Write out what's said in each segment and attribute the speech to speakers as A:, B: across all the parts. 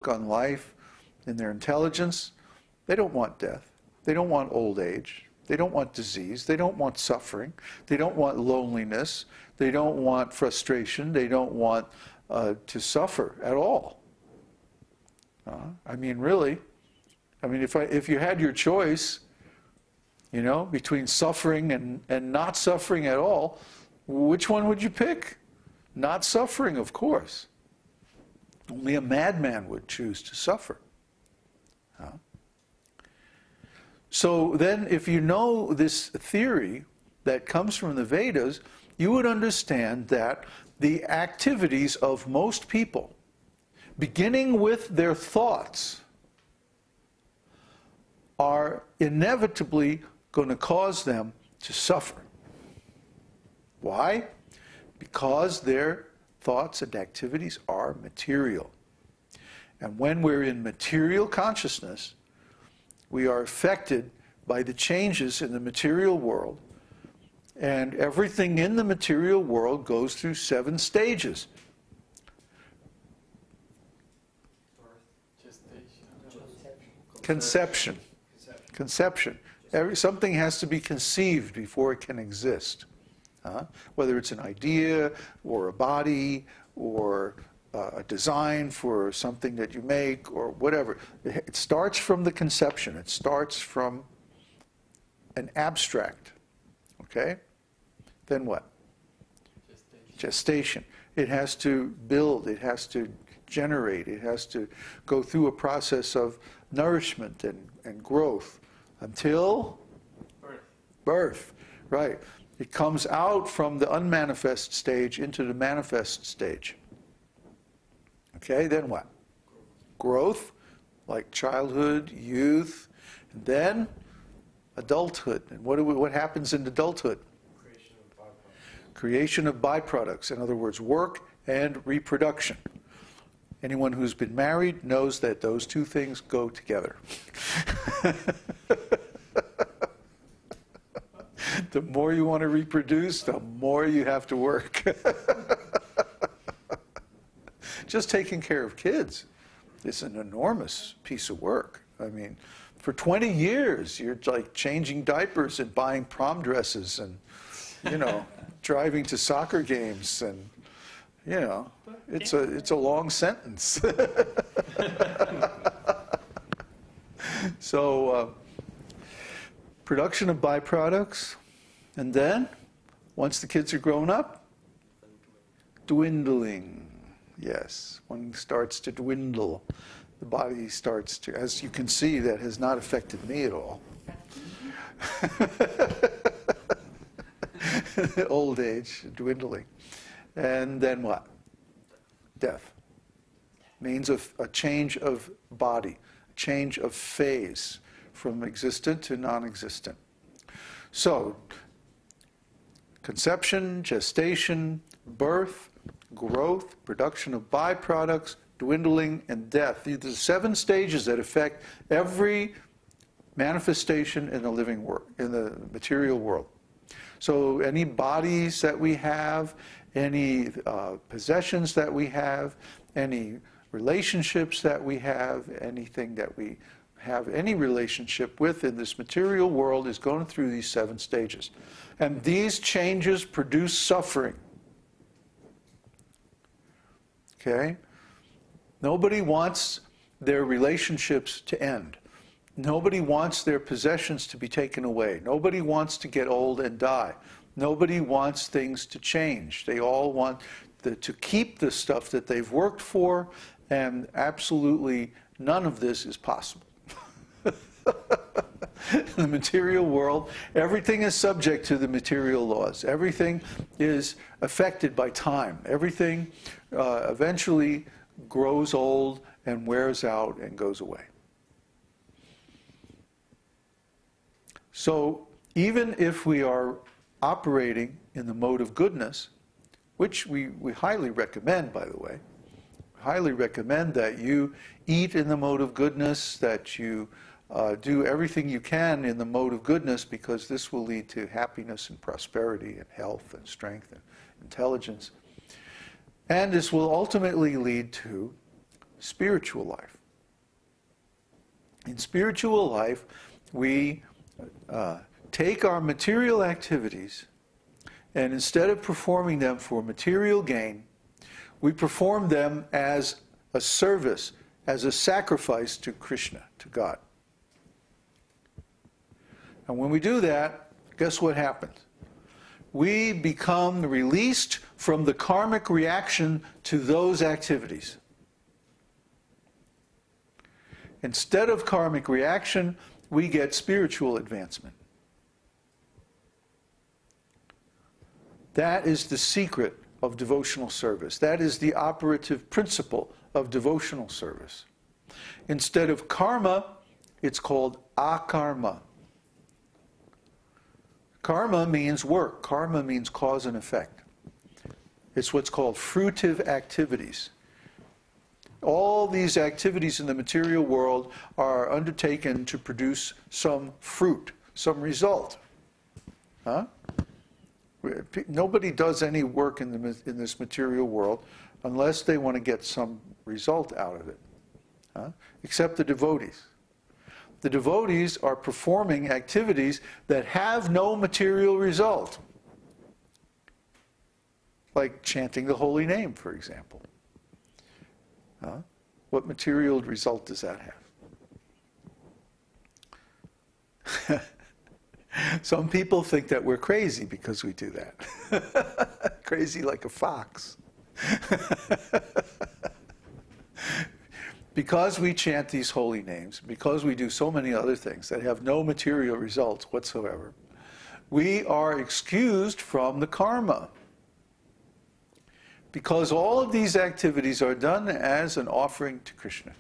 A: on life, in their intelligence, they don't want death. They don't want old age. They don't want disease. They don't want suffering. They don't want loneliness. They don't want frustration. They don't want to suffer at all. I mean, really. I mean, if you had your choice, you know, between suffering and not suffering at all, which one would you pick? Not suffering, of course. Only a madman would choose to suffer. So then, if you know this theory that comes from the Vedas, you would understand that the activities of most people, beginning with their thoughts, are inevitably going to cause them to suffer. Why? Because their thoughts and activities are material. And when we're in material consciousness, we are affected by the changes in the material world. And everything in the material world goes through 7 stages. Conception. Conception. Something has to be conceived before it can exist. Whether it's an idea, or a body, or a design for something that you make, or whatever. It starts from the conception. It starts from an abstract. Okay? Then what? Gestation. It has to build. It has to generate. It has to go through a process of nourishment and growth until birth. Right. It comes out from the unmanifest stage into the manifest stage. Okay, then what? Growth, like childhood, youth, and then adulthood. And what happens in adulthood?
B: Creation of byproducts.
A: Creation of byproducts. In other words, work and reproduction. Anyone who's been married knows that those two things go together. The more you want to reproduce, the more you have to work. Just taking care of kids is an enormous piece of work. I mean, for 20 years, you're like changing diapers and buying prom dresses and, you know, driving to soccer games and, you know, it's a long sentence. So, production of byproducts, and then, once the kids are grown up, dwindling. Yes, one starts to dwindle. The body starts to, as you can see, that has not affected me at all. Old age, dwindling. And then what? Death. Means a change of body, a change of phase from existent to non-existent. So, conception, gestation, birth, growth, production of byproducts, dwindling, and death. These are the 7 stages that affect every manifestation in the living world, in the material world. So any bodies that we have, any possessions that we have, any relationships that we have, anything that we have any relationship with in this material world is going through these 7 stages. And these changes produce suffering. Okay? Nobody wants their relationships to end. Nobody wants their possessions to be taken away. Nobody wants to get old and die. Nobody wants things to change. They all want to keep the stuff that they've worked for, and absolutely none of this is possible. In the material world, everything is subject to the material laws. Everything is affected by time. Everything eventually grows old and wears out and goes away. So even if we are operating in the mode of goodness, which we highly recommend, by the way, highly recommend that you eat in the mode of goodness, that you do everything you can in the mode of goodness, because this will lead to happiness and prosperity and health and strength and intelligence. And this will ultimately lead to spiritual life. In spiritual life, we take our material activities, and instead of performing them for material gain, we perform them as a service, as a sacrifice to Krishna, to God. And when we do that, guess what happens? We become released from the karmic reaction to those activities. Instead of karmic reaction, we get spiritual advancement. That is the secret of devotional service. That is the operative principle of devotional service. Instead of karma, it's called akarma. Karma means work. Karma means cause and effect. It's what's called fruitive activities. All these activities in the material world are undertaken to produce some fruit, some result. Huh? Nobody does any work in this material world unless they want to get some result out of it, except the devotees. The devotees are performing activities that have no material result, like chanting the holy name, for example. What material result does that have? Some people think that we're crazy because we do that. Crazy like a fox. Because we chant these holy names, because we do so many other things that have no material results whatsoever, we are excused from the karma. Because all of these activities are done as an offering to Krishna.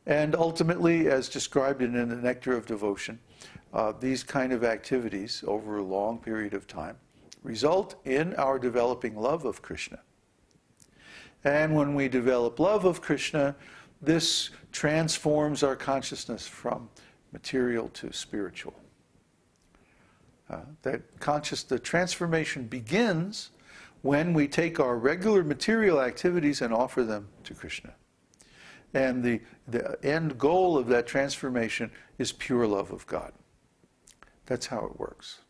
A: And ultimately, as described in the Nectar of Devotion, these kind of activities over a long period of time result in our developing love of Krishna. And when we develop love of Krishna, this transforms our consciousness from material to spiritual. The transformation begins when we take our regular material activities and offer them to Krishna. And the end goal of that transformation is pure love of God. That's how it works.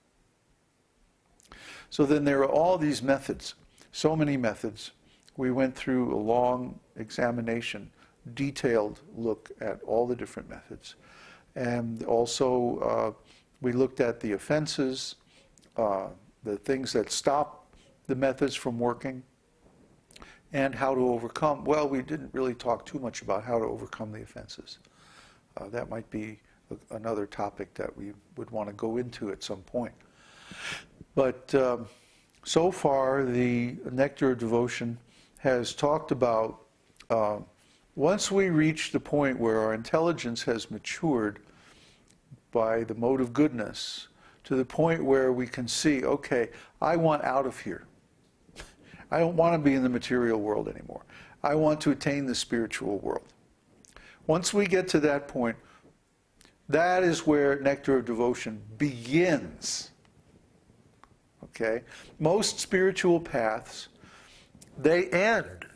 A: So then there are all these methods, so many methods. We went through a long examination, detailed look at all the different methods. And also we looked at the offenses, the things that stop the methods from working, and how to overcome. Well, we didn't really talk too much about how to overcome the offenses. That might be another topic that we would want to go into at some point. But so far, the Nectar of Devotion has talked about once we reach the point where our intelligence has matured by the mode of goodness, to the point where we can see, okay, I want out of here. I don't want to be in the material world anymore. I want to attain the spiritual world. Once we get to that point, that is where Nectar of Devotion begins. Okay? Most spiritual paths, they end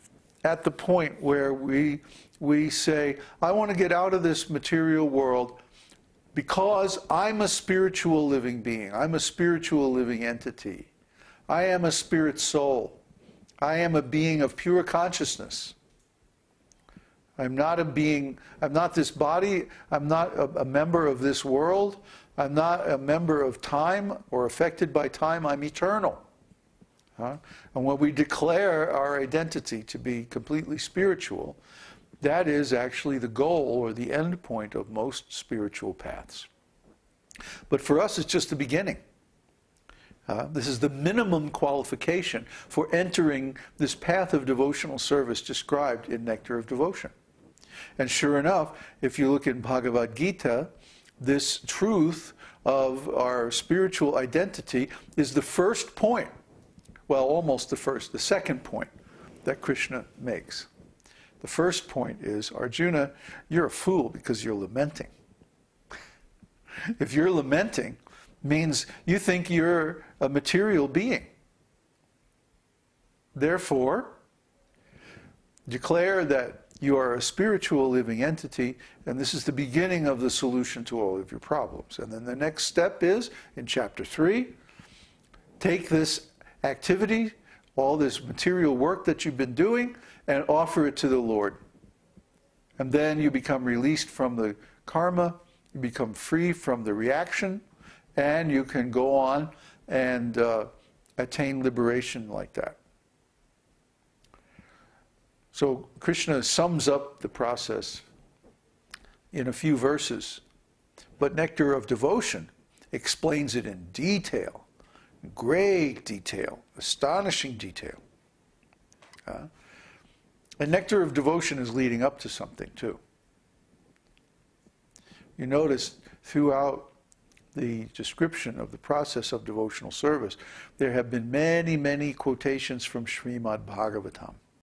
A: at the point where we say, I want to get out of this material world because I'm a spiritual living being. I'm a spiritual living entity. I am a spirit soul. I am a being of pure consciousness. I'm not a being, I'm not this body, I'm not a member of this world, I'm not a member of time or affected by time, I'm eternal. And when we declare our identity to be completely spiritual, that is actually the goal or the end point of most spiritual paths. But for us, it's just the beginning. This is the minimum qualification for entering this path of devotional service described in Nectar of Devotion. And sure enough, if you look in Bhagavad-gītā, this truth of our spiritual identity is the first point, well, almost the first, the second point that Krishna makes. The first point is, Arjuna, you're a fool because you're lamenting. If you're lamenting, means you think you're a material being. Therefore, Declare that you are a spiritual living entity, and this is the beginning of the solution to all of your problems. And then the next step is, in chapter 3, take this activity, all this material work that you've been doing, and offer it to the Lord. And then you become released from the karma, you become free from the reaction, and you can go on and attain liberation like that. So Krishna sums up the process in a few verses, but Nectar of Devotion explains it in detail, great detail, astonishing detail. And Nectar of Devotion is leading up to something too. You notice throughout the description of the process of devotional service, there have been many, many quotations from Śrīmad-Bhāgavatam.